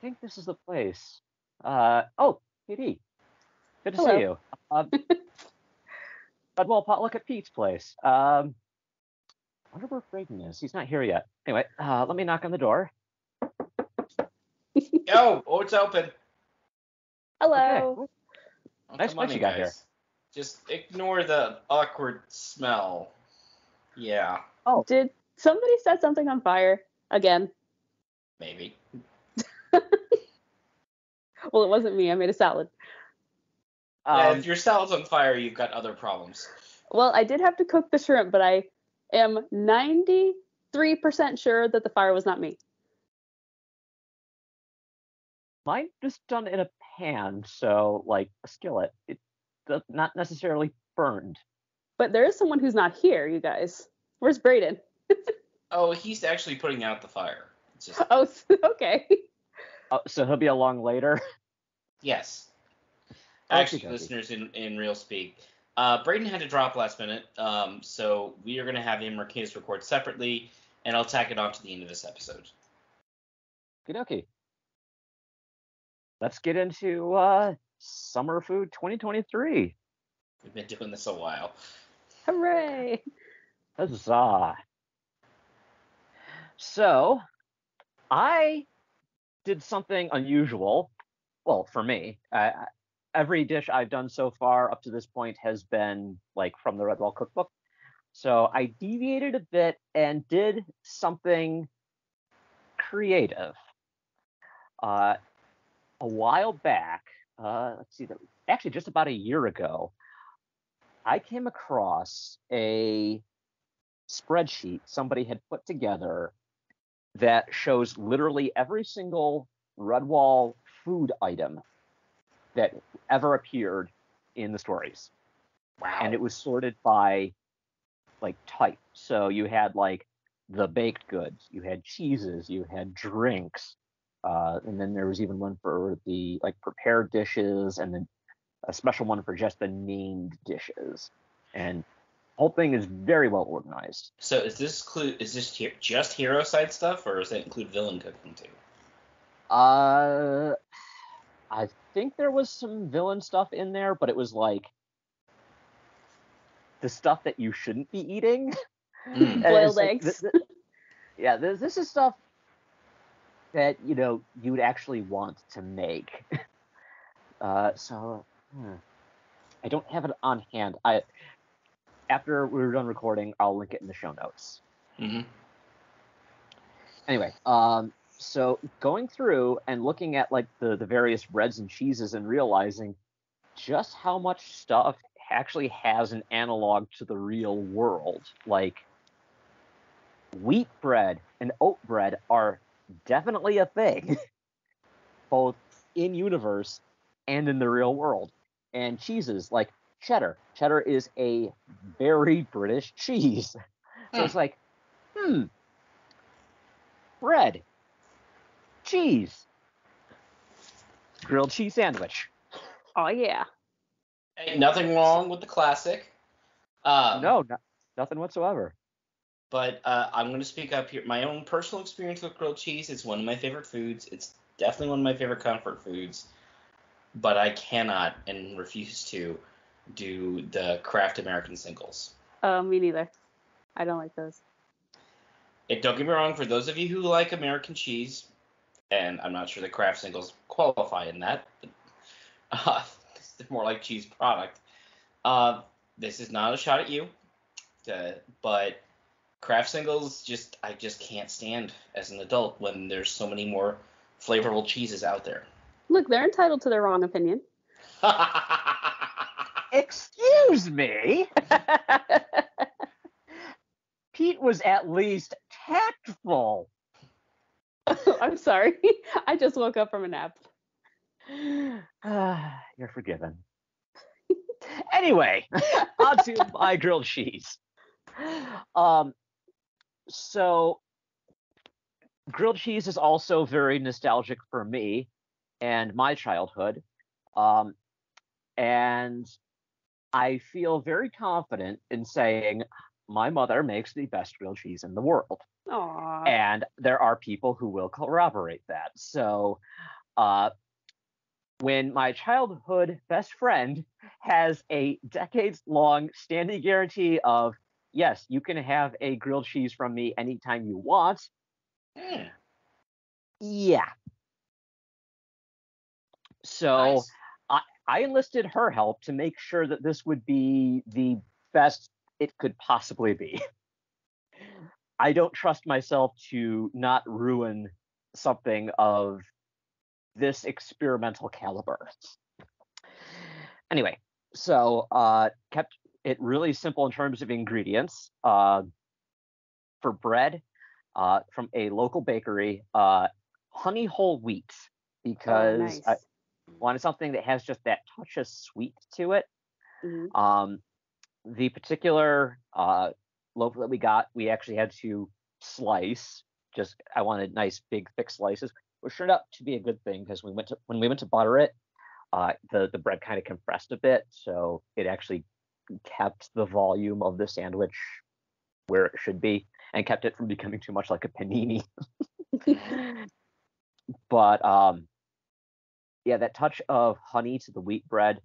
think this is the place. Oh, PD. Good to see Hello. you. Well, look at Pete's place. Wonder where Braden is. He's not here yet. Anyway, let me knock on the door. Oh, it's open. Hello. Okay. Oh, Nice come on place in, you got guys. here. Just ignore the awkward smell. Yeah, Oh, Did somebody set something on fire again? maybe. Well, it wasn't me. I made a salad. Yeah, if your salad's on fire, you've got other problems. Well, I did have to cook the shrimp, but I am 93% sure that the fire was not me. mine just done in a pan, so like a skillet. It does not necessarily burned. But there is someone who's not here, you guys. Where's Braden? Oh, he's actually putting out the fire. It's just Oh, okay. So he'll be along later. yes. Okey Actually, dokey. listeners in real speak, Braden had to drop last minute, so we are going to have him his record separately, and I'll tack it on to the end of this episode. Okie. Let's get into Summer Food 2023. We've been doing this a while. Hooray. Huzzah. So, I did something unusual. Well, for me, every dish I've done so far up to this point has been like from the Redwall cookbook. So I deviated a bit and did something creative. A while back, let's see, actually just about a year ago, I came across a spreadsheet somebody had put together that shows literally every single Redwall food item that ever appeared in the stories. Wow. And it was sorted by like type. So you had like the baked goods, you had cheeses, you had drinks, and then there was even one for the like prepared dishes, and then a special one for just the named dishes. And the whole thing is very well organized. So is this just hero side stuff, or does that include villain cooking too? I think there was some villain stuff in there, but it was like the stuff that you shouldn't be eating. Boiled like, eggs. Yeah, this is stuff that you would actually want to make. So I don't have it on hand. After we're done recording, I'll link it in the show notes. Mm-hmm. Anyway, so going through and looking at like the various breads and cheeses and realizing just how much stuff actually has an analog to the real world. Like wheat bread and oat bread are definitely a thing, both in universe and in the real world. And cheeses like cheddar. Cheddar is a very British cheese. So it's like, bread, cheese, grilled cheese sandwich. Oh, yeah. Ain't nothing wrong with the classic. No, nothing whatsoever. But I'm going to speak up here. My own personal experience with grilled cheese, it's one of my favorite foods. It's definitely one of my favorite comfort foods. But I cannot and refuse to do the Kraft American singles. Me neither. I don't like those. Don't get me wrong, for those of you who like American cheese, and I'm not sure the Kraft singles qualify in that, but they're more like cheese product. This is not a shot at you, but Kraft singles I just can't stand as an adult when there's so many more flavorful cheeses out there. Look, they're entitled to their wrong opinion. Excuse me? Pete was at least tactful. I'm sorry. I just woke up from a nap. You're forgiven. Anyway, on to my grilled cheese. So grilled cheese is also very nostalgic for me and my childhood. And I feel very confident in saying my mother makes the best grilled cheese in the world. Aww. And there are people who will corroborate that. So when my childhood best friend has a decades-long standing guarantee of, yes, you can have a grilled cheese from me anytime you want. Yeah. So Nice. I enlisted her help to make sure that this would be the best it could possibly be. I don't trust myself to not ruin something of this experimental caliber. Anyway, so kept it really simple in terms of ingredients. For bread, from a local bakery, honey whole wheat, because I nice. wanted something that has just that touch of sweet to it. Mhm. The particular loaf that we got, we actually had to slice. Just I wanted nice, big, thick slices, which turned out to be a good thing because when we went to butter it, the bread kind of compressed a bit, so it actually kept the volume of the sandwich where it should be and kept it from becoming too much like a panini. But yeah, that touch of honey to the wheat bread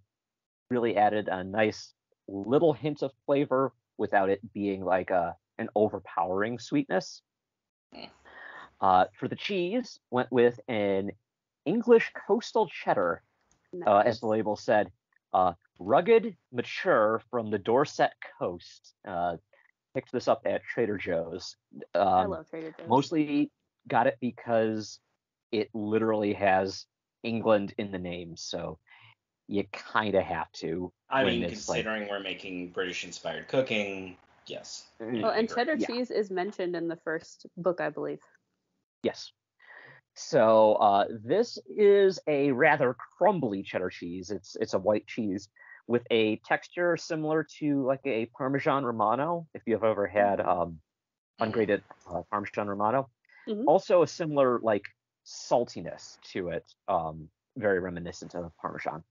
really added a nice little hint of flavor without it being like an overpowering sweetness. For the cheese, went with an English coastal cheddar, as Nice. the label said, rugged, mature from the Dorset coast. Picked this up at Trader Joe's. I love Trader Joe's. Mostly got it because it literally has England in the name, so you kind of have to. I when mean, it's like, considering we're making British-inspired cooking, yes. Oh, and cheddar yeah. cheese is mentioned in the first book, I believe. Yes. So this is a rather crumbly cheddar cheese. It's a white cheese with a texture similar to like a Parmesan Romano, if you've ever had ungrated Parmesan Romano. Mhm. Also a similar like saltiness to it, very reminiscent of Parmesan.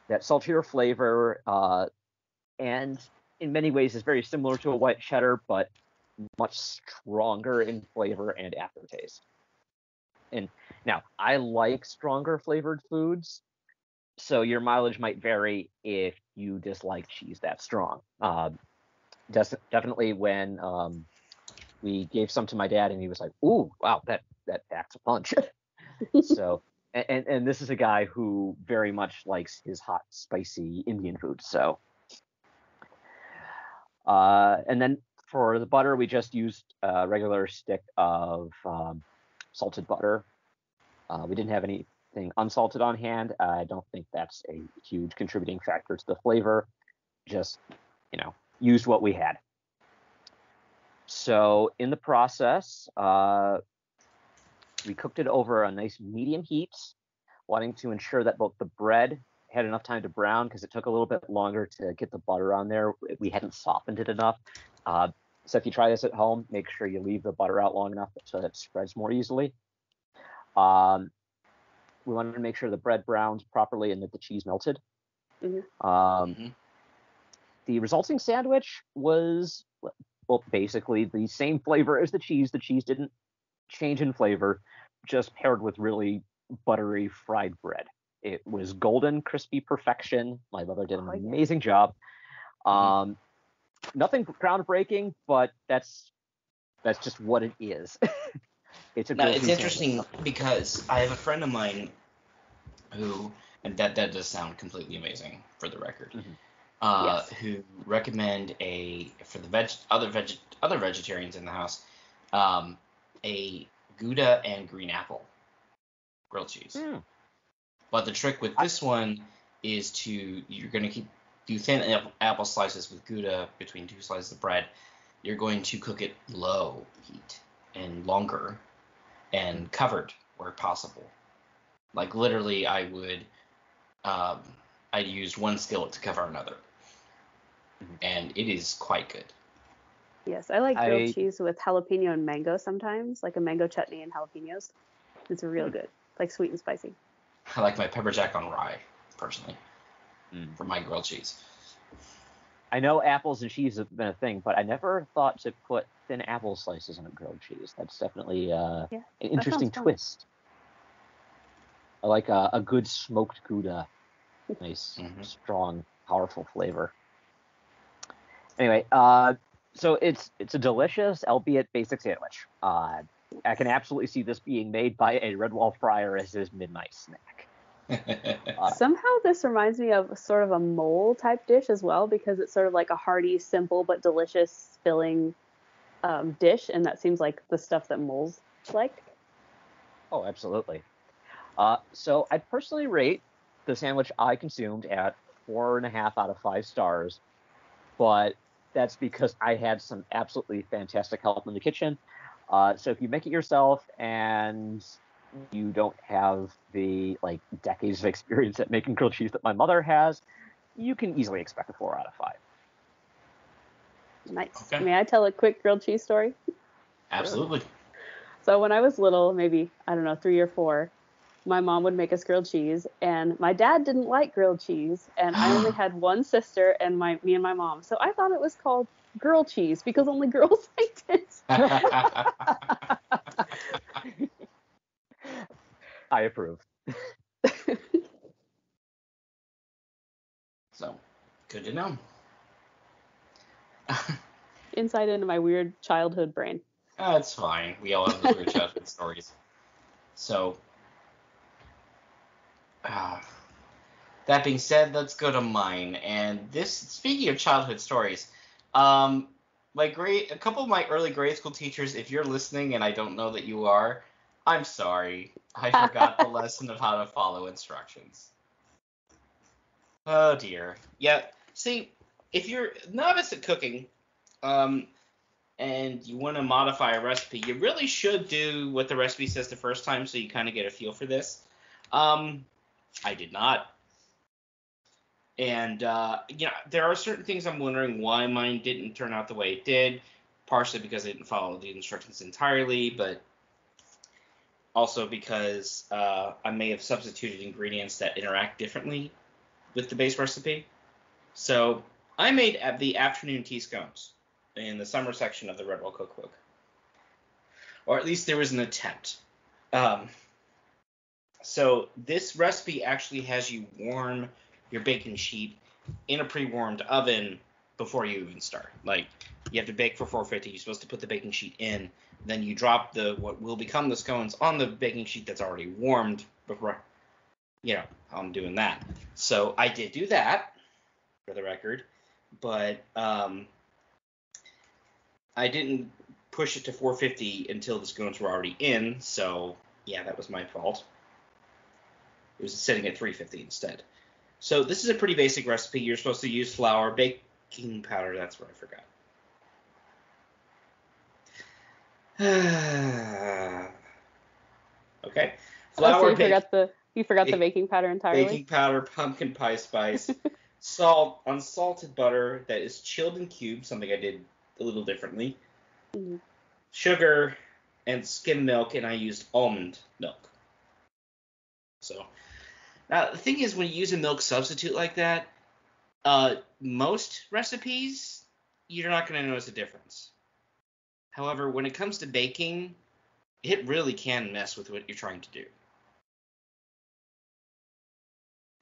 That saltier flavor, and in many ways is very similar to a white cheddar, but much stronger in flavor and aftertaste. And now, I like stronger flavored foods, so your mileage might vary if you dislike cheese that strong. Definitely when we gave some to my dad, and he was like, "Ooh, wow, that packs a punch." So, and this is a guy who very much likes his hot, spicy Indian food. So, and then for the butter, we just used a regular stick of salted butter. We didn't have anything unsalted on hand. I don't think that's a huge contributing factor to the flavor. Just, used what we had. So in the process, we cooked it over a nice medium heat, wanting to ensure that both the bread had enough time to brown because it took a little bit longer to get the butter on there. We hadn't softened it enough. So if you try this at home, make sure you leave the butter out long enough so that it spreads more easily. We wanted to make sure the bread browned properly and that the cheese melted. Mhm. The resulting sandwich was, well, basically the same flavor as the cheese. The cheese didn't change in flavor, just paired with really buttery fried bread. It was golden, crispy perfection. My mother did an amazing job. Nothing groundbreaking, but that's just what it is. It's a Now, grilled it's cheese interesting sandwich. because I have a friend of mine who, and that does sound completely amazing for the record, Yes. who recommend for the other vegetarians in the house, a Gouda and green apple grilled cheese. But the trick with this one is you're going to do thin apple slices with Gouda between two slices of bread. You're going to cook it low heat and longer and covered where possible. Like literally, I use one skillet to cover another, and it is quite good. Yes, I like grilled cheese with jalapeno and mango sometimes, like a mango chutney and jalapenos. It's real good, like sweet and spicy. I like my pepper jack on rye, personally, for my grilled cheese. I know apples and cheese have been a thing, but I never thought to put thin apple slices on a grilled cheese. That's definitely an interesting twist. I like a good smoked Gouda. Nice, strong, powerful flavor. Anyway, so it's a delicious, albeit basic sandwich. I can absolutely see this being made by a Redwall fryer as his midnight snack. Somehow this reminds me of sort of a mole type dish as well, because it's sort of like a hearty, simple but delicious filling dish, and that seems like the stuff that moles like. Oh, absolutely. So I'd personally rate the sandwich I consumed at 4.5 out of 5 stars, but that's because I had some absolutely fantastic help in the kitchen. So if you make it yourself and you don't have the decades of experience at making grilled cheese that my mother has, you can easily expect a 4 out of 5. Nice. Okay. May I tell a quick grilled cheese story? Absolutely. So when I was little, maybe, I don't know, 3 or 4, my mom would make us grilled cheese, and my dad didn't like grilled cheese, and I only had one sister and me and my mom. So I thought it was called girl cheese because only girls liked it. I approve. So, good to know. Insight into my weird childhood brain. It's fine. We all have those weird childhood stories. So, that being said, let's go to mine. And this, speaking of childhood stories, a couple of my early grade school teachers, if you're listening and I don't know that you are, I'm sorry. I forgot the lesson of how to follow instructions. Oh dear. Yeah. See, if you're novice at cooking, and you want to modify a recipe, you really should do what the recipe says the first time so you kind of get a feel for this. I did not. And, there are certain things I'm wondering why mine didn't turn out the way it did, partially because I didn't follow the instructions entirely, but also because I may have substituted ingredients that interact differently with the base recipe. So I made the afternoon tea scones in the summer section of the Redwall cookbook. Or at least there was an attempt. So this recipe actually has you warm your baking sheet in a pre-warmed oven before you even start. Like, you have to bake for 450. You're supposed to put the baking sheet in. Then you drop what will become the scones on the baking sheet that's already warmed before, I'm doing that. So I did do that, for the record. But I didn't push it to 450 until the scones were already in. So, yeah, that was my fault. It was sitting at 350 instead. So this is a pretty basic recipe. You're supposed to use flour, baking powder. That's what I forgot. Okay. Flour. So you forgot the baking powder entirely. Baking powder, pumpkin pie spice, salt, unsalted butter that is chilled in cubes, something I did a little differently. Mm-hmm. Sugar and skim milk, and I used almond milk. So. Now, the thing is, when you use a milk substitute like that, most recipes, you're not going to notice a difference. However, when it comes to baking, it really can mess with what you're trying to do.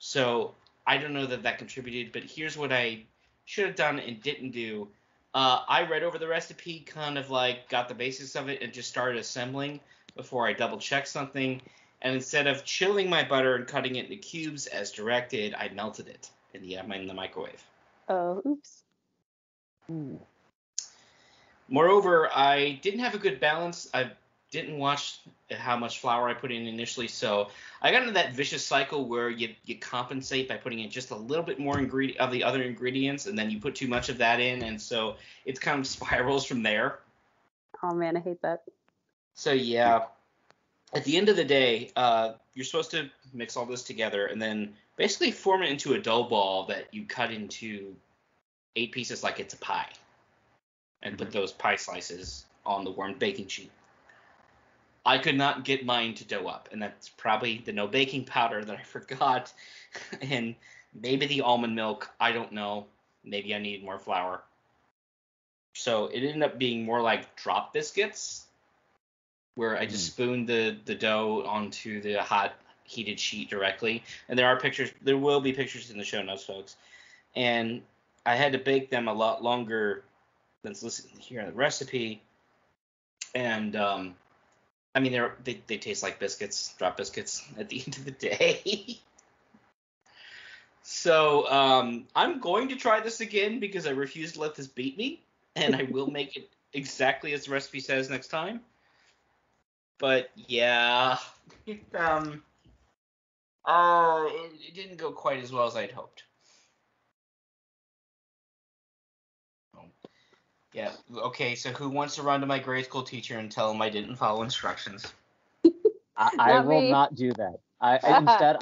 So, I don't know that contributed, but here's what I should have done and didn't do. I read over the recipe, kind of got the basics of it, and just started assembling before I double-checked something. And instead of chilling my butter and cutting it into cubes as directed, I melted it in the microwave. Oh, oops. Ooh. Moreover, I didn't have a good balance. I didn't watch how much flour I put in initially, so I got into that vicious cycle where you compensate by putting in just a little bit more of the other ingredients, and then you put too much of that in, and so it kind of spirals from there. Oh, man, I hate that. So, yeah. At the end of the day, you're supposed to mix all this together and then basically form it into a dough ball that you cut into 8 pieces like it's a pie. And put those pie slices on the warmed baking sheet. I could not get mine to dough up, and that's probably the no baking powder that I forgot, and maybe the almond milk. I don't know. Maybe I needed more flour. So it ended up being more like drop biscuits, where I just spooned the dough onto the hot heated sheet directly. And there will be pictures in the show notes, folks. And I had to bake them a lot longer than listed here in the recipe. And I mean, they taste like biscuits, drop biscuits at the end of the day. So I'm going to try this again because I refuse to let this beat me, and I will make it exactly as the recipe says next time. But yeah, it didn't go quite as well as I'd hoped. Yeah. Okay. So who wants to run to my grade school teacher and tell him I didn't follow instructions? I will me. not do that. Instead,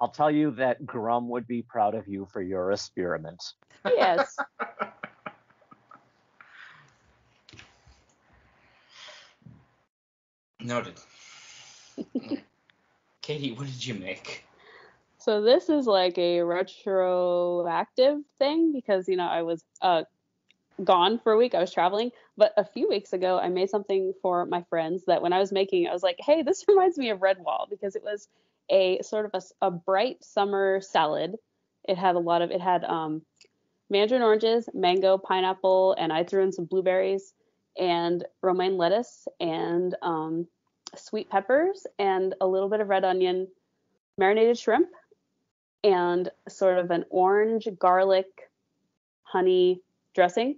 I'll tell you that Grum would be proud of you for your experiment. Yes. Noted. Katie, what did you make? So this is like a retroactive thing because, I was gone for a week. I was traveling. But a few weeks ago, I made something for my friends that when I was making it, I was like, hey, this reminds me of Redwall because it was a sort of a bright summer salad. It had mandarin oranges, mango, pineapple, and I threw in some blueberries and romaine lettuce and sweet peppers and a little bit of red onion, marinated shrimp, and sort of an orange garlic honey dressing.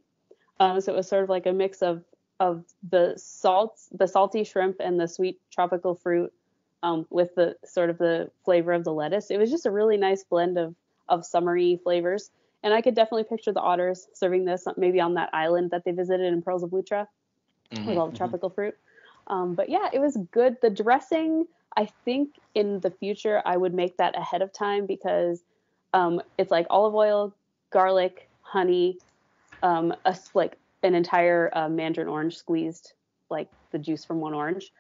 So it was sort of like a mix of the salty shrimp and the sweet tropical fruit with the sort of the flavor of the lettuce. It was just a really nice blend of summery flavors. And I could definitely picture the otters serving this maybe on that island that they visited in Pearls of Lutra with all the tropical fruit. But yeah, it was good. The dressing, I think in the future I would make that ahead of time because it's like olive oil, garlic, honey, like an entire mandarin orange squeezed, like the juice from one orange.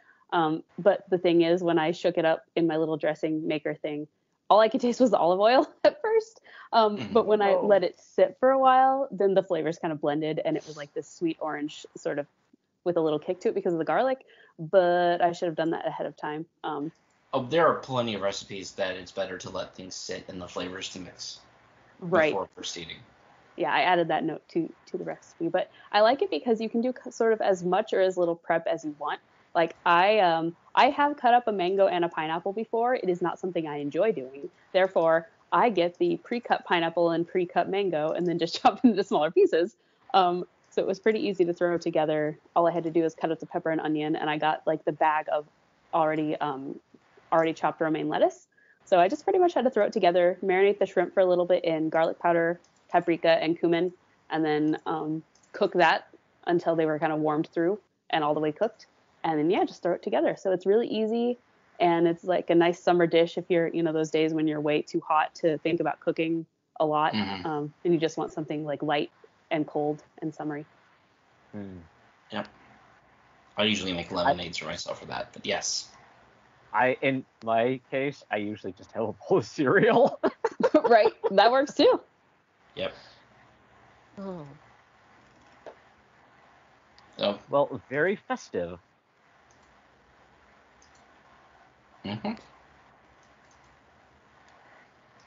But the thing is, when I shook it up in my little dressing maker thing, all I could taste was the olive oil at first. But when I let it sit for a while, then the flavors kind of blended and it was like this sweet orange sort of with a little kick to it because of the garlic. But I should have done that ahead of time. There are plenty of recipes that it's better to let things sit and the flavors to mix before proceeding. Yeah, I added that note to the recipe, but I like it because you can do sort of as much or as little prep as you want. Like I have cut up a mango and a pineapple before. It is not something I enjoy doing. Therefore, I get the pre-cut pineapple and pre-cut mango and then just chop into smaller pieces. So it was pretty easy to throw together. All I had to do was cut up the pepper and onion, and I got like the bag of already chopped romaine lettuce. So I just pretty much had to throw it together, marinate the shrimp for a little bit in garlic powder, paprika, and cumin, and then cook that until they were kind of warmed through and all the way cooked. And then, just throw it together. So it's really easy, and it's like a nice summer dish if you're, those days when you're way too hot to think about cooking a lot, and you just want something like light and cold and summery. Yep. I usually make lemonades for myself for that, but yes. In my case, I usually just have a bowl of cereal. Right. That works too. Yep. Oh. So. Well, very festive.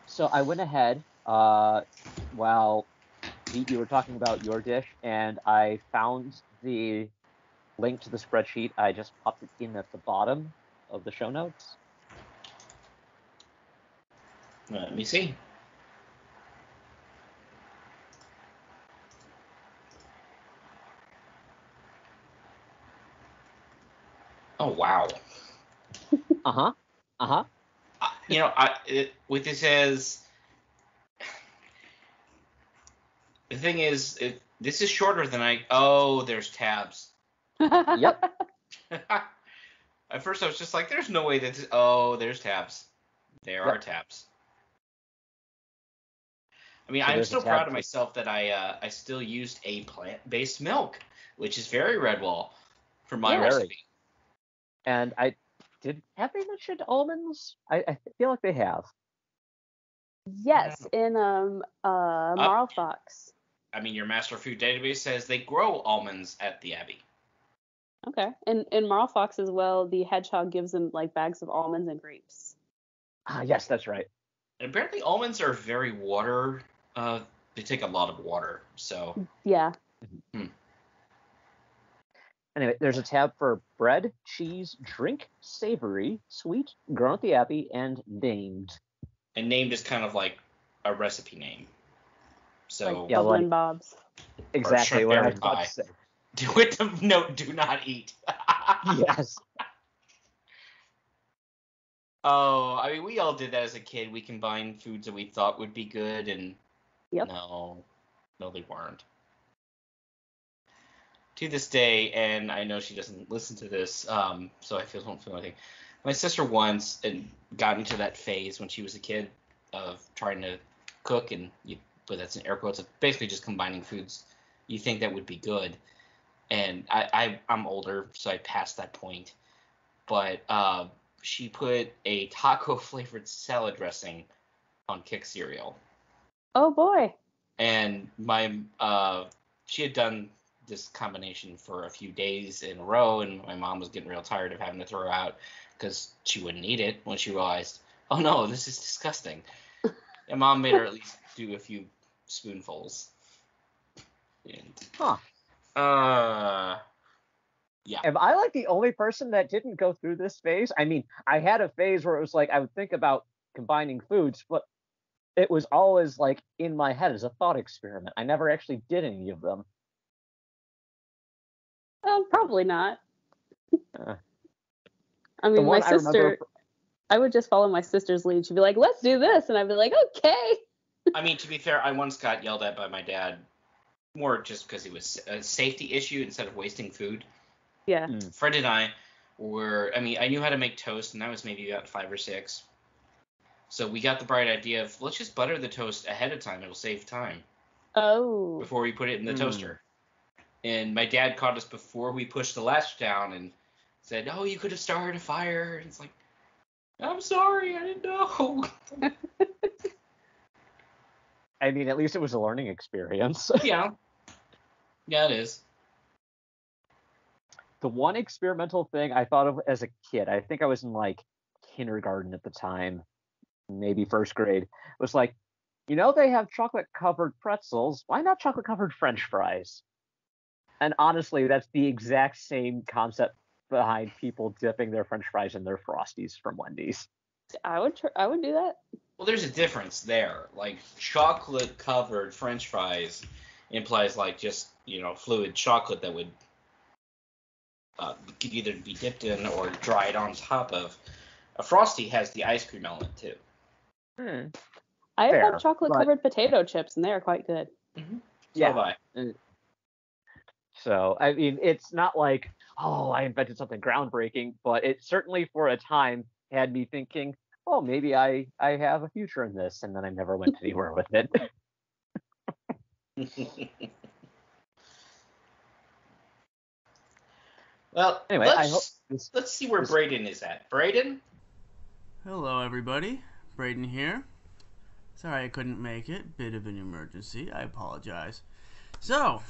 So I went ahead while you were talking about your dish, and I found the link to the spreadsheet. I just popped it in at the bottom of the show notes. Let me see. Oh, wow. With this as the thing is, this is shorter than there's tabs. Yep. At first I was just like, there's no way that there's tabs. There are tabs. I mean, I'm still proud of myself that I still used a plant-based milk, which is very Redwall for my recipe. And have they mentioned almonds? I feel like they have. Yes, in Marl Fox. I mean, your Master Food Database says they grow almonds at the Abbey. Okay. And in Marl Fox as well, the hedgehog gives them like bags of almonds and grapes. Yes, that's right. And apparently almonds are very water. They take a lot of water. So. Yeah. Anyway, there's a tab for bread, cheese, drink, savory, sweet, grown at the Abbey, and named. And named is kind of like a recipe name. So. Like Dublin Bob's. Exactly what I was about to say. Do not eat. Yes. Oh, I mean, we all did that as a kid. We combined foods that we thought would be good, and no, they weren't. To this day, and I know she doesn't listen to this, so I don't feel anything. My sister once got into that phase when she was a kid of trying to cook, but that's in air quotes, of basically just combining foods you think that would be good. And I'm older, so I passed that point. But she put a taco-flavored salad dressing on Kix cereal. Oh, boy. And she had done this combination for a few days in a row, and my mom was getting real tired of having to throw out because she wouldn't eat it when she realized, oh, no, this is disgusting. And Mom made her at least do a few spoonfuls. And, yeah. Am I like the only person that didn't go through this phase? I mean, I had a phase where it was like I would think about combining foods, but it was always like in my head as a thought experiment. I never actually did any of them. Probably not. I mean, my sister, I would just follow my sister's lead. She'd be like, let's do this. And I'd be like, okay. I mean, to be fair, I once got yelled at by my dad, more just because it was a safety issue instead of wasting food. Yeah. Fred and I I knew how to make toast, and I was maybe about 5 or 6. So we got the bright idea of, let's just butter the toast ahead of time. It'll save time. Oh. Before we put it in the toaster. And my dad caught us before we pushed the latch down and said, oh, you could have started a fire. And it's like, I'm sorry, I didn't know. I mean, at least it was a learning experience. Yeah. Yeah, it is. The one experimental thing I thought of as a kid, I think I was in like kindergarten at the time, maybe first grade, was like, they have chocolate-covered pretzels. Why not chocolate-covered French fries? And honestly, that's the exact same concept behind people dipping their French fries in their Frosties from Wendy's. I would do that. Well, there's a difference there. Like, chocolate-covered French fries implies like just, fluid chocolate that would could either be dipped in or dried on top of. A Frosty has the ice cream element too. I have had chocolate-covered potato chips, and they are quite good. Mm-hmm. Yeah. So have I. So, I mean, it's not like, oh, I invented something groundbreaking, but it certainly for a time had me thinking, oh, maybe I have a future in this, and then I never went anywhere with it. Well, anyway, let's see where Braden is at. Braden? Hello, everybody. Braden here. Sorry I couldn't make it. Bit of an emergency. I apologize. So,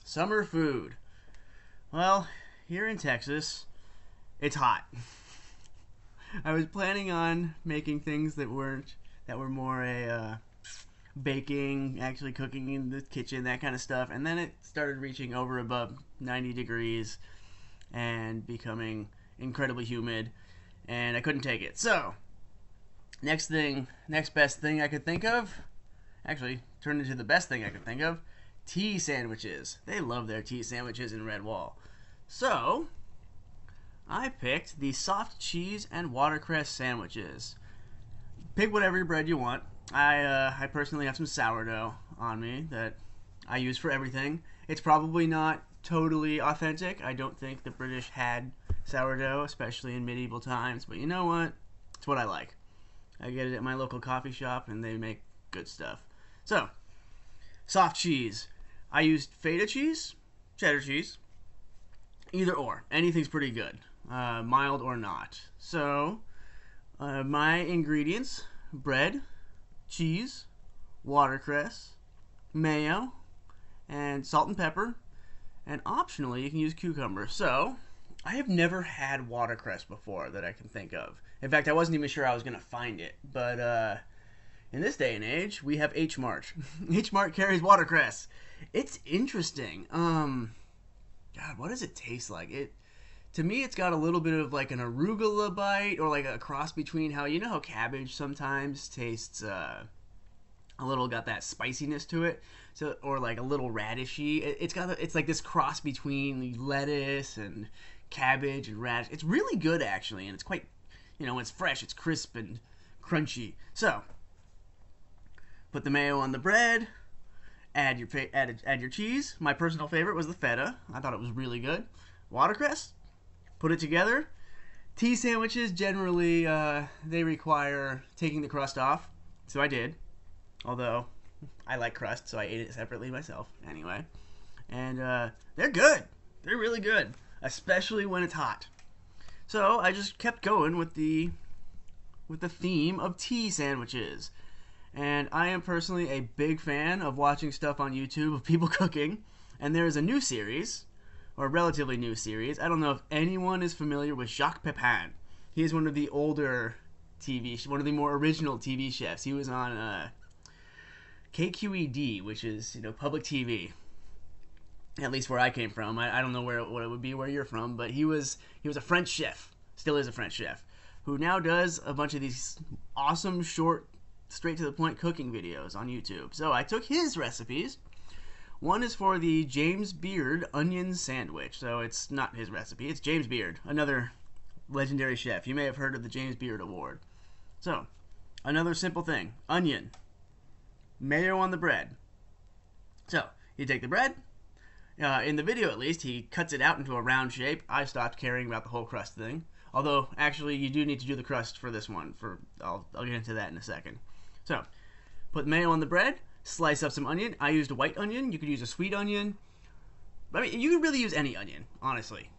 summer food. Well, here in Texas, it's hot. I was planning on making things that were more a baking, actually cooking in the kitchen, that kind of stuff, and then it started reaching over above 90 degrees and becoming incredibly humid, and I couldn't take it. So, next best thing I could think of, actually turned into the best thing I could think of, tea sandwiches. They love their tea sandwiches in Redwall. So, I picked the soft cheese and watercress sandwiches. Pick whatever bread you want. I personally have some sourdough on me that I use for everything. It's probably not totally authentic. I don't think the British had sourdough, especially in medieval times, but you know what? It's what I like. I get it at my local coffee shop, and they make good stuff. So, soft cheese. I used feta cheese, cheddar cheese, either or. Anything's pretty good, mild or not. So, my ingredients: bread, cheese, watercress, mayo, and salt and pepper. And optionally, you can use cucumber. So, I have never had watercress before that I can think of. In fact, I wasn't even sure I was going to find it. But in this day and age, we have H Mart. H Mart carries watercress. It's interesting. God, what does it taste like? To me, it's got a little bit of like an arugula bite, or like a cross between how cabbage sometimes tastes a little, got that spiciness to it, so, or like a little radishy. It's like this cross between lettuce and cabbage and radish. It's really good actually, and it's quite, when it's fresh, it's crisp and crunchy. So put the mayo on the bread. Add your cheese. My personal favorite was the feta. I thought it was really good. Watercress. Put it together. Tea sandwiches generally they require taking the crust off, so I did. Although I like crust, so I ate it separately myself. Anyway, and they're good. They're really good, especially when it's hot. So I just kept going with the theme of tea sandwiches. And I am personally a big fan of watching stuff on YouTube of people cooking. And there is a new series, or a relatively new series. I don't know if anyone is familiar with Jacques Pepin. He is one of the older one of the more original TV chefs. He was on KQED, which is public TV. At least where I came from. I don't know what it would be where you're from, but he was a French chef. Still is a French chef, who now does a bunch of these awesome short, straight to the point cooking videos on YouTube. So I took his recipes. One is for the James Beard onion sandwich. So it's not his recipe, it's James Beard, another legendary chef. You may have heard of the James Beard Award. So, another simple thing. Onion. Mayo on the bread. So, you take the bread. In the video at least, he cuts it out into a round shape. I stopped caring about the whole crust thing. Although, actually, you do need to do the crust for this one. I'll get into that in a second. So, put mayo on the bread, slice up some onion. I used a white onion. You could use a sweet onion. I mean, you could really use any onion, honestly.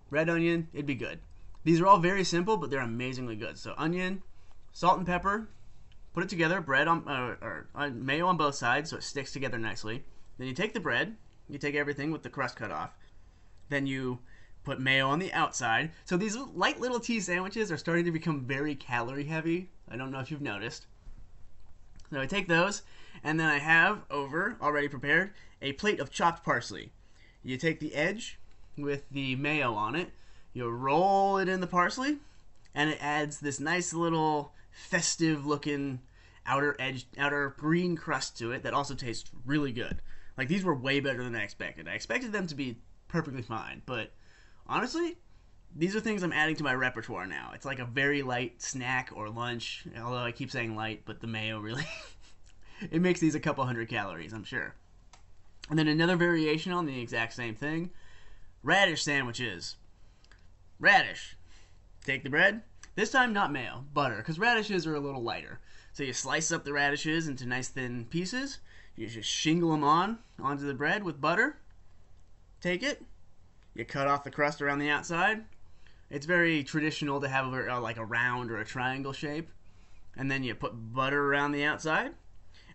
Red onion, it'd be good. These are all very simple, but they're amazingly good. So, onion, salt and pepper, put it together, bread mayo on both sides so it sticks together nicely. Then you take the bread, you take everything with the crust cut off. Then you put mayo on the outside. So these light little tea sandwiches are starting to become very calorie heavy. I don't know if you've noticed. So I take those, and then I have already prepared, a plate of chopped parsley. You take the edge with the mayo on it, you roll it in the parsley, and it adds this nice little festive looking outer green crust to it that also tastes really good. Like, these were way better than I expected. I expected them to be perfectly fine, but honestly, these are things I'm adding to my repertoire now. It's like a very light snack or lunch, although I keep saying light, but the mayo really, it makes these a couple hundred calories, I'm sure. And then another variation on the exact same thing, radish sandwiches. Radish. Take the bread. This time not mayo, butter, because radishes are a little lighter. So you slice up the radishes into nice thin pieces. You just shingle them onto the bread with butter. Take it. You cut off the crust around the outside. It's very traditional to have like a round or a triangle shape. And then you put butter around the outside.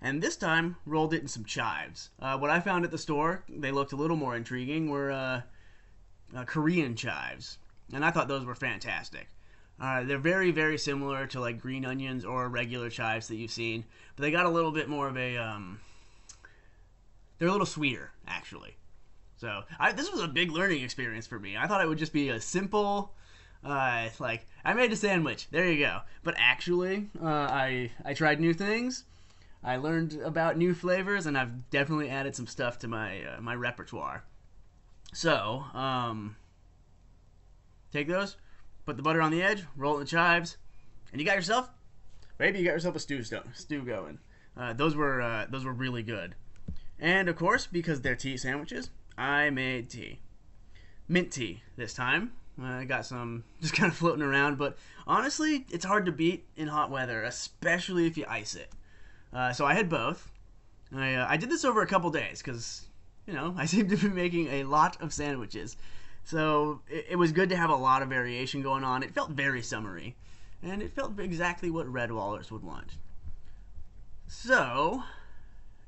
And this time, rolled it in some chives. What I found at the store, they looked a little more intriguing, were Korean chives. And I thought those were fantastic. They're very, very similar to like green onions or regular chives that you've seen. But they got a little bit more of a... they're a little sweeter, actually. So, this was a big learning experience for me. I thought it would just be a simple, I made a sandwich. There you go. But actually, I tried new things. I learned about new flavors, and I've definitely added some stuff to my repertoire. So, take those, put the butter on the edge, roll it in the chives, and you got yourself a stew going. Those were really good. And of course, because they're tea sandwiches, I made tea. Mint tea this time. I got some just kind of floating around, but honestly, it's hard to beat in hot weather, especially if you ice it. So I had both. I did this over a couple days because, I seem to be making a lot of sandwiches. So it was good to have a lot of variation going on. It felt very summery, and it felt exactly what Red Wallers would want. So,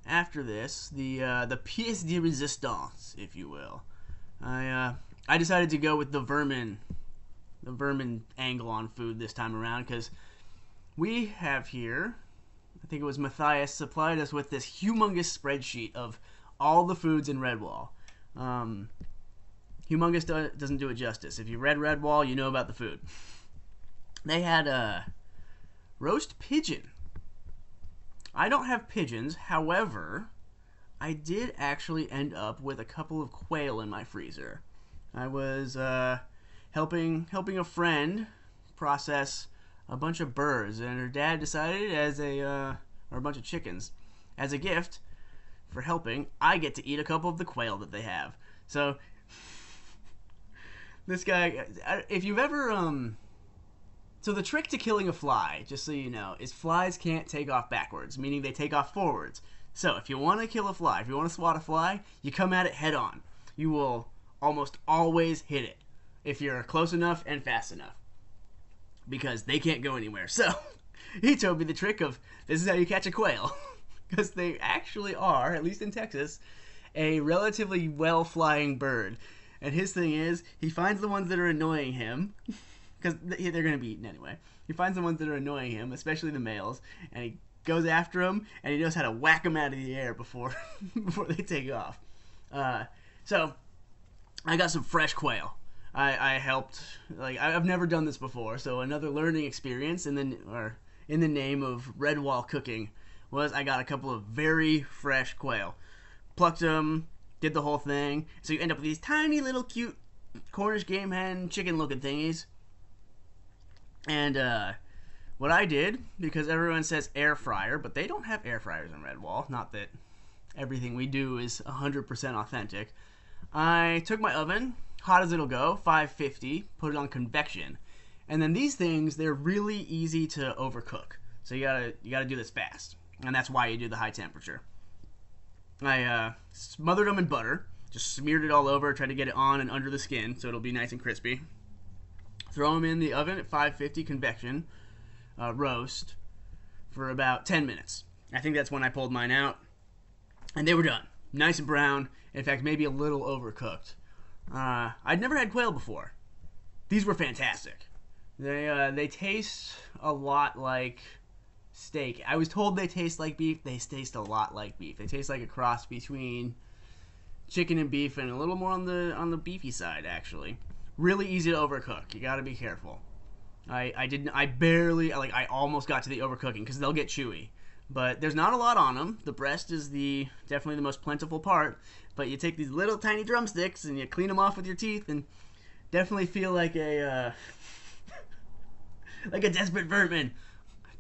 after this, the pièce de résistance, if you will. I I decided to go with the vermin angle on food this time around because we have here, I think it was Matthias supplied us with this humongous spreadsheet of all the foods in Redwall. Humongous doesn't do it justice. If you read Redwall, you know about the food. They had roast pigeon. I don't have pigeons, however, I did actually end up with a couple of quail in my freezer. I was helping a friend process a bunch of birds, and her dad decided or a bunch of chickens, as a gift for helping, I get to eat a couple of the quail that they have. So this guy, if you've ever so the trick to killing a fly, just so you know, is flies can't take off backwards, meaning they take off forwards. So if you want to kill a fly, if you want to swat a fly, you come at it head on. You will almost always hit it if you're close enough and fast enough, because they can't go anywhere. So he told me the trick of this is how you catch a quail, because they actually are, at least in Texas, a relatively well-flying bird. And his thing is, he finds the ones that are annoying him, because they're going to be eaten anyway. He finds the ones that are annoying him, especially the males, and he goes after them, and he knows how to whack them out of the air before they take off. So I got some fresh quail. I helped. I've never done this before, so another learning experience. In the name of Redwall cooking, was I got a couple of very fresh quail, plucked them, did the whole thing. So you end up with these tiny little cute Cornish game hen chicken looking thingies. And what I did, because everyone says air fryer, but they don't have air fryers in Redwall. Not that everything we do is 100% authentic. I took my oven, hot as it'll go, 550, put it on convection. And then these things, they're really easy to overcook. So you gotta do this fast. And that's why you do the high temperature. I smothered them in butter, just smeared it all over, tried to get it on and under the skin so it'll be nice and crispy. Throw them in the oven at 550 convection, roast, for about 10 minutes. I think that's when I pulled mine out. And they were done. Nice and brown. In fact, maybe a little overcooked. I'd never had quail before. These were fantastic. They taste a lot like steak. I was told they taste like beef. They taste a lot like beef. They taste like a cross between chicken and beef, and a little more on the beefy side, actually. Really easy to overcook. You gotta be careful. I almost got to the overcooking because they'll get chewy. But there's not a lot on them. The breast is definitely the most plentiful part. But you take these little tiny drumsticks and you clean them off with your teeth, and definitely feel like a desperate vermin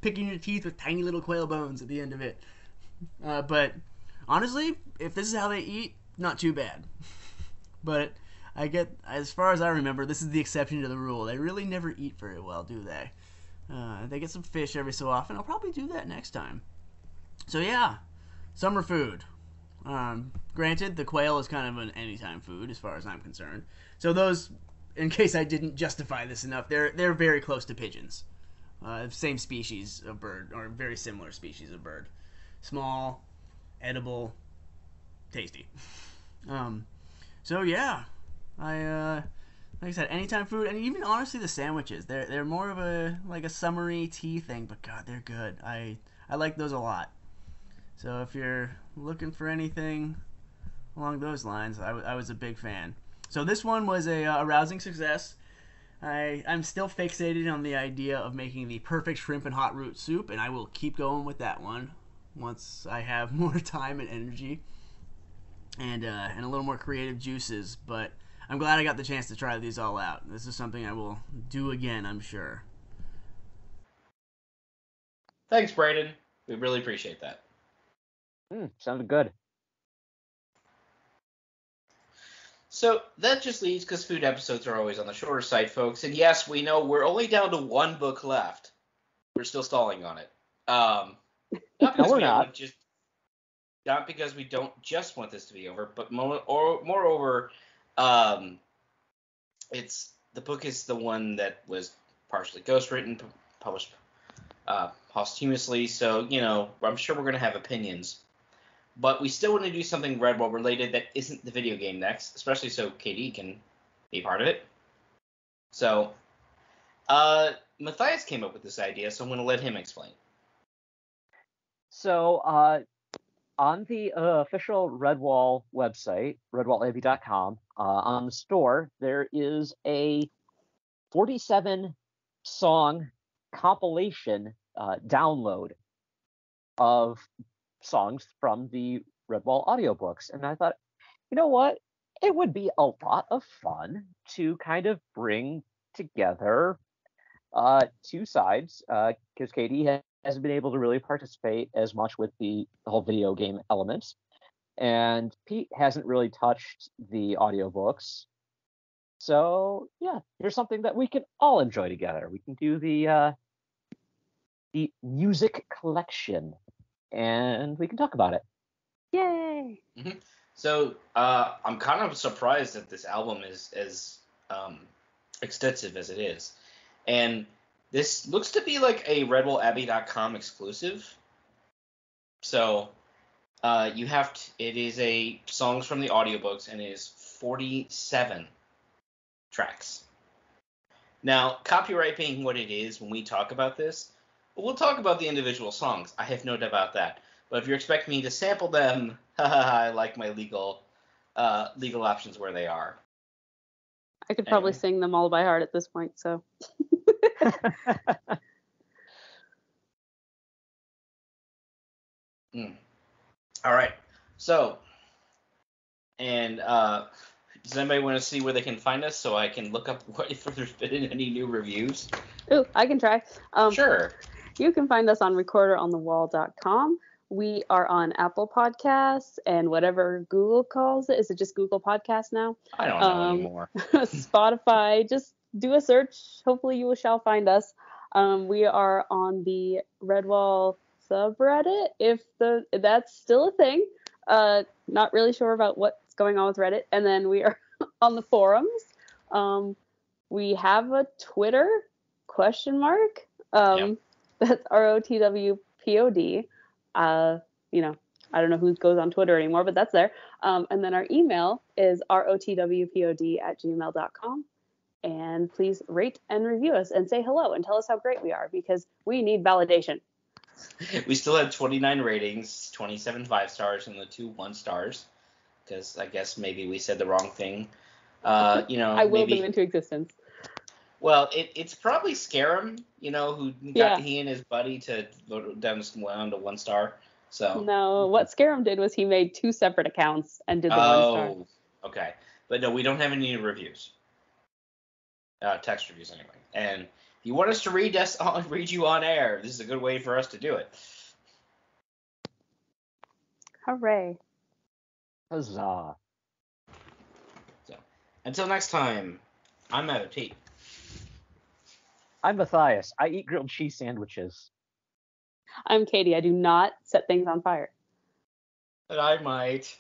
picking your teeth with tiny little quail bones at the end of it. But honestly, if this is how they eat, not too bad. But as far as I remember, this is the exception to the rule. They really never eat very well, do they? They get some fish every so often. I'll probably do that next time. So yeah, summer food. Granted, the quail is kind of an anytime food as far as I'm concerned. So those, in case I didn't justify this enough, they're very close to pigeons. Same species of bird, or very similar species of bird. Small, edible, tasty. So yeah, like I said, anytime food, and even honestly the sandwiches, they're more of a summery tea thing, but God, they're good. I like those a lot. So if you're looking for anything along those lines, I was a big fan. So this one was a rousing success. I'm still fixated on the idea of making the perfect shrimp and hot root soup, and I will keep going with that one once I have more time and energy and a little more creative juices. But I'm glad I got the chance to try these all out. This is something I will do again, I'm sure. Thanks, Brayden. We really appreciate that. Sounded good. So that just leaves, because food episodes are always on the shorter side, folks. And yes, we know we're only down to one book left. We're still stalling on it. Not because No, we're not. Not because we don't just want this to be over, but moreover, it's the book is the one that was partially ghostwritten, published posthumously. So I'm sure we're gonna have opinions. But we still want to do something Redwall related that isn't the video game next, especially so KD can be part of it. So, Matthias came up with this idea, so I'm going to let him explain. So, on the official Redwall website, redwallabbey.com, on the store, there is a 47-song compilation download of songs from the Redwall audiobooks. And I thought, you know what? It would be a lot of fun to kind of bring together two sides, because Katie hasn't been able to really participate as much with the whole video game elements, and Pete hasn't really touched the audiobooks. So yeah, here's something that we can all enjoy together. We can do the music collection, and we can talk about it. Yay! Mm-hmm. So I'm kind of surprised that this album is as extensive as it is. And this looks to be like a RedwallAbbey.com exclusive. So it is a songs from the audiobooks, and it is 47 tracks. Now, copyright being what it is when we talk about this, we'll talk about the individual songs. I have no doubt about that. But if you're expecting me to sample them, I like my legal options where they are. I could probably sing them all by heart at this point, so. All right. So, and does anybody want to see where they can find us so I can look up if there's been any new reviews? Ooh, I can try. Sure. You can find us on recorderonthewall.com. We are on Apple Podcasts and whatever Google calls it. Is it just Google Podcasts now? I don't know anymore. Spotify. Just do a search. Hopefully you shall find us. We are on the Redwall subreddit, if that's still a thing. Not really sure about what's going on with Reddit. And then we are on the forums. We have a Twitter ? Yep. That's ROTWPOD. I don't know who goes on Twitter anymore, but that's there. And then our email is rotwpod@gmail.com. And please rate and review us and say hello and tell us how great we are, because we need validation. We still have 29 ratings, 27 5 stars, and the 2 1 stars, because I guess maybe we said the wrong thing. I willed them into existence. Well, it's probably Scarum, who got he and his buddy to vote down to 1 star. So no, what Scarum did was he made 2 separate accounts and did the 1 star. Oh, okay. But no, we don't have any reviews. Text reviews anyway. And if you want us to read you on air, this is a good way for us to do it. Hooray. Huzzah. So, until next time, I'm Evan Pete. I'm Matthias. I eat grilled cheese sandwiches. I'm Katie. I do not set things on fire. But I might.